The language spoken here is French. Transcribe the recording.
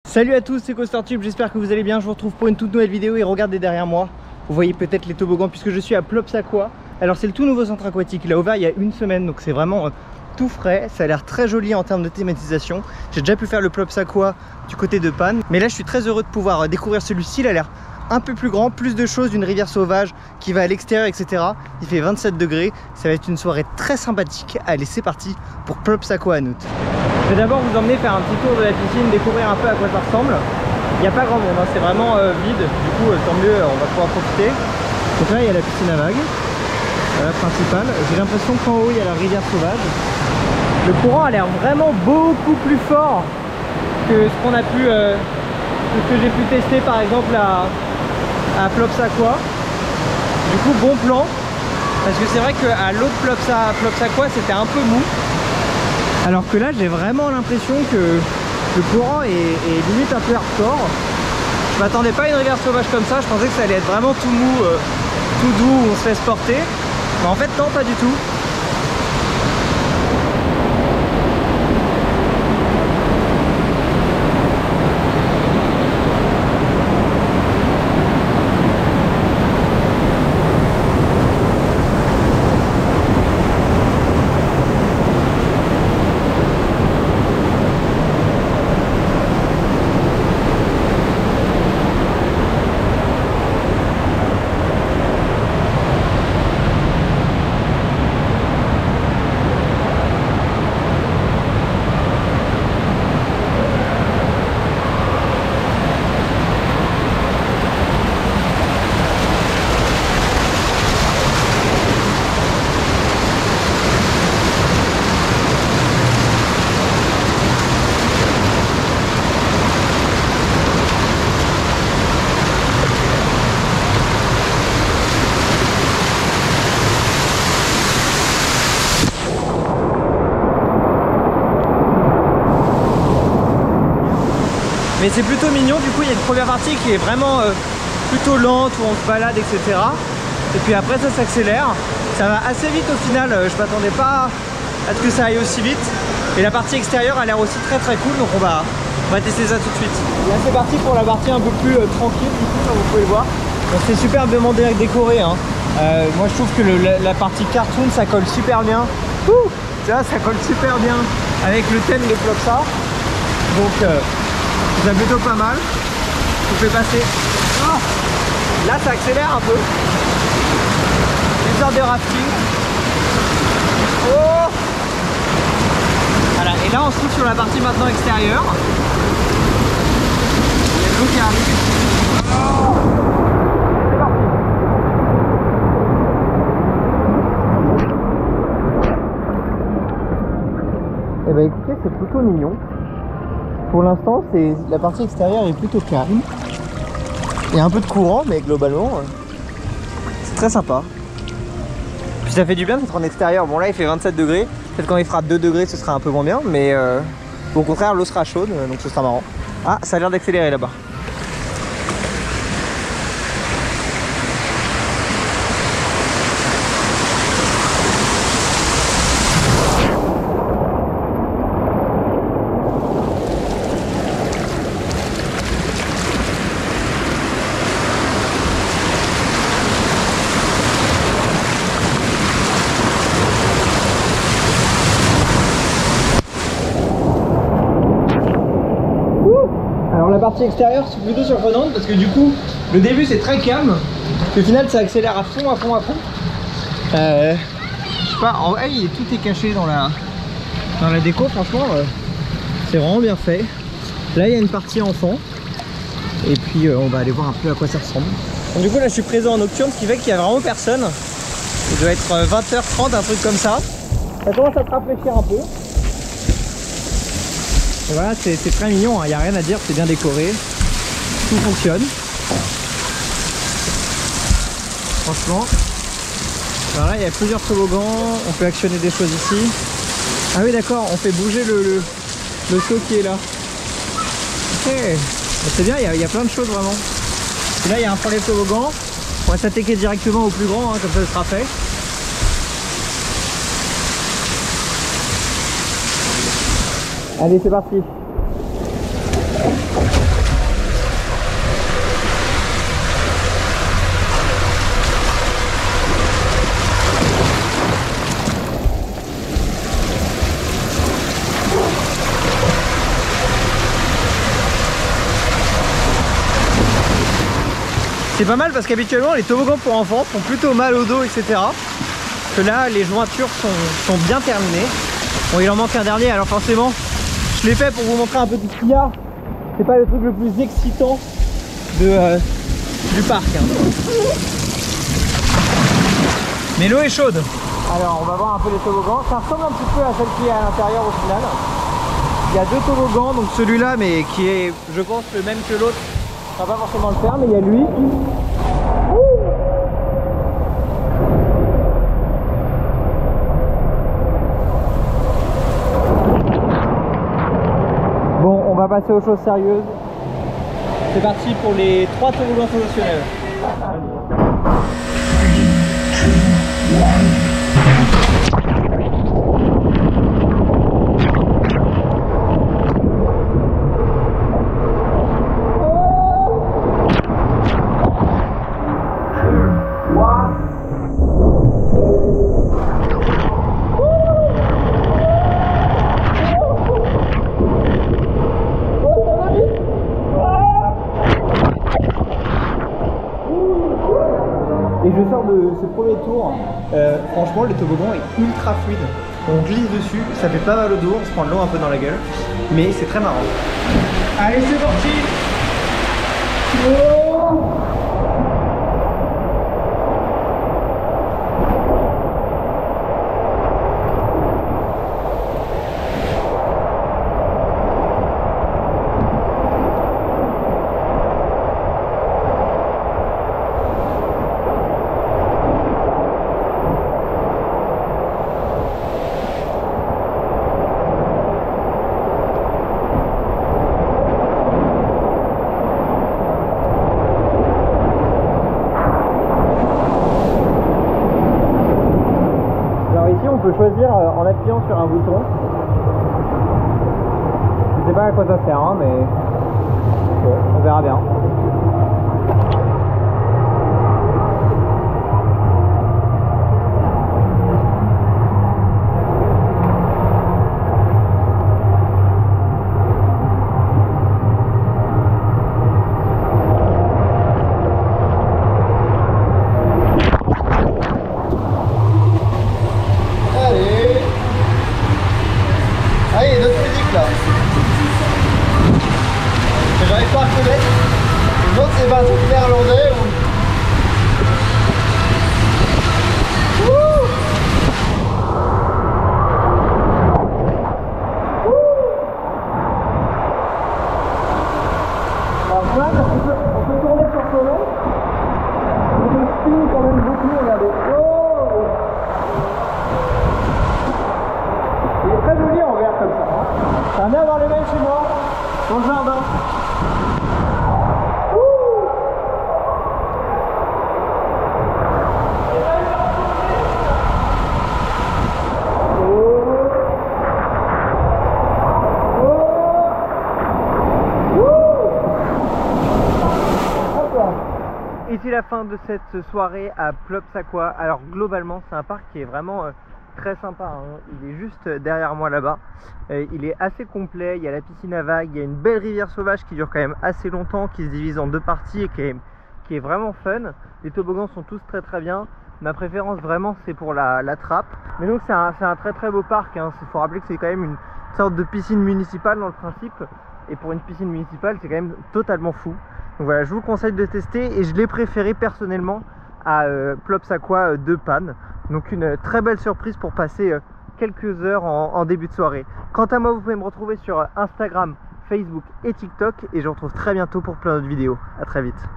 Salut à tous, c'est CoasterTube, j'espère que vous allez bien. Je vous retrouve pour une toute nouvelle vidéo et regardez derrière moi. Vous voyez peut-être les toboggans puisque je suis à Plops Aqua. Alors c'est le tout nouveau centre aquatique, il a ouvert il y a une semaine, donc c'est vraiment tout frais. Ça a l'air très joli en termes de thématisation. J'ai déjà pu faire le Plops Aqua du côté de Panne, mais là je suis très heureux de pouvoir découvrir celui-ci. Il a l'air un peu plus grand, plus de choses, une rivière sauvage qui va à l'extérieur, etc. Il fait 27 degrés, ça va être une soirée très sympathique. Allez, c'est parti pour Plops Aqua à Nout. Je vais d'abord vous emmener faire un petit tour de la piscine, découvrir un peu à quoi ça ressemble. Il n'y a pas grand monde, hein, c'est vraiment vide, du coup tant mieux, on va pouvoir profiter. Donc là il y a la piscine à vagues, la principale. J'ai l'impression qu'en haut il y a la rivière sauvage. Le courant a l'air vraiment beaucoup plus fort que ce qu'on a pu, que ce que j'ai pu tester par exemple à Plops Aqua. Du coup bon plan, parce que c'est vrai qu'à l'autre Plops Aqua c'était un peu mou. Alors que là j'ai vraiment l'impression que le courant est limite un peu hardcore. Je m'attendais pas à une rivière sauvage comme ça, je pensais que ça allait être vraiment tout mou, tout doux, où on se laisse porter. Mais en fait non, pas du tout. Mais c'est plutôt mignon, du coup il y a une première partie qui est vraiment plutôt lente, où on se balade, etc. Et puis après ça s'accélère, ça va assez vite au final, je m'attendais pas à ce que ça aille aussi vite. Et la partie extérieure a l'air aussi très cool, donc on va tester ça tout de suite. Là c'est parti pour la partie un peu plus tranquille, du coup, comme vous pouvez le voir. C'est superbement décoré, hein. Moi je trouve que la partie cartoon ça colle super bien. Ouh, ça colle super bien avec le thème de Plopsa. Donc c'est plutôt pas mal. Je vous fais passer. Oh, là ça accélère un peu. Une sorte de rafting. Oh, voilà. Et là on se trouve sur la partie maintenant extérieure. Il y a l'eau qui arrive. Oh, c'est parti. Et bah écoutez, c'est plutôt mignon. Pour l'instant, la partie extérieure est plutôt calme. Il y a un peu de courant, mais globalement, c'est très sympa. Puis ça fait du bien d'être en extérieur. Bon là, il fait 27 degrés. Peut-être quand il fera 2 degrés, ce sera un peu moins bien. Mais au contraire, l'eau sera chaude, donc ce sera marrant. Ah, ça a l'air d'accélérer là-bas. Alors la partie extérieure c'est plutôt surprenante parce que du coup le début c'est très calme, au final ça accélère à fond. Je sais pas, en vrai tout est caché dans la déco, franchement c'est vraiment bien fait. Là il y a une partie enfant et puis on va aller voir un peu à quoi ça ressemble. Donc, du coup là je suis présent en nocturne, ce qui fait qu'il y a vraiment personne. Il doit être 20h30, un truc comme ça. Ça commence à se rafraîchir un peu. Et voilà, c'est très mignon, il n'y a rien à dire, c'est bien décoré, tout fonctionne. Franchement. Alors là, il y a plusieurs toboggans, on peut actionner des choses ici. Ah oui d'accord, on fait bouger le seau qui est là. Ok, c'est bien, il y a plein de choses vraiment. Et là, il y a un premier toboggan, on va s'attaquer directement au plus grand, hein, comme ça ce sera fait. Allez, c'est parti. C'est pas mal parce qu'habituellement les toboggans pour enfants font plutôt mal au dos, etc. Que là les jointures sont bien terminées. Bon, il en manque un dernier, alors forcément je l'ai fait pour vous montrer un peu tout ce qu'il y a. C'est pas le truc le plus excitant du parc, hein. Mais l'eau est chaude. Alors on va voir un peu les toboggans. Ça ressemble un petit peu à celle qui est à l'intérieur au final. Il y a deux toboggans, donc celui-là mais qui est je pense le même que l'autre. Ça va pas forcément le faire, mais il y a lui. Bon, on va passer aux choses sérieuses. C'est parti pour les 3 toboggans promotionnels. Et je sors de ce premier tour, franchement le toboggan est ultra fluide. On glisse dessus, ça fait pas mal au dos, on se prend de l'eau un peu dans la gueule, mais c'est très marrant. Allez c'est parti. Oh, on peut choisir en appuyant sur un bouton. Je sais pas à quoi ça sert, hein, mais bon, on verra bien. Ah, il y a d'autres musiques là. J'arrive pas à reconnaître. Je me demande si c'est pas un truc néerlandais ou. Alors voilà, on peut tourner sur soi-même. On peut spin quand même beaucoup, regardez. Oh, il est très joli en vert comme ça. Ça va bien avoir les mêmes chez moi, dans le jardin. Et c'est la fin de cette soirée à Plopsa Aqua. Alors globalement c'est un parc qui est vraiment très sympa, hein. Il est juste derrière moi là-bas. Il est assez complet, il y a la piscine à vagues, il y a une belle rivière sauvage qui dure quand même assez longtemps, qui se divise en 2 parties et qui est vraiment fun. Les toboggans sont tous très bien. Ma préférence vraiment c'est pour la trappe. Mais donc c'est un très beau parc, hein. Il faut rappeler que c'est quand même une sorte de piscine municipale dans le principe. Et pour une piscine municipale c'est quand même totalement fou. Donc voilà, je vous conseille de tester et je l'ai préféré personnellement à Plopsa Aqua de Panne. Donc une très belle surprise pour passer quelques heures en début de soirée. Quant à moi, vous pouvez me retrouver sur Instagram, Facebook et TikTok et je vous retrouve très bientôt pour plein d'autres vidéos. À très vite.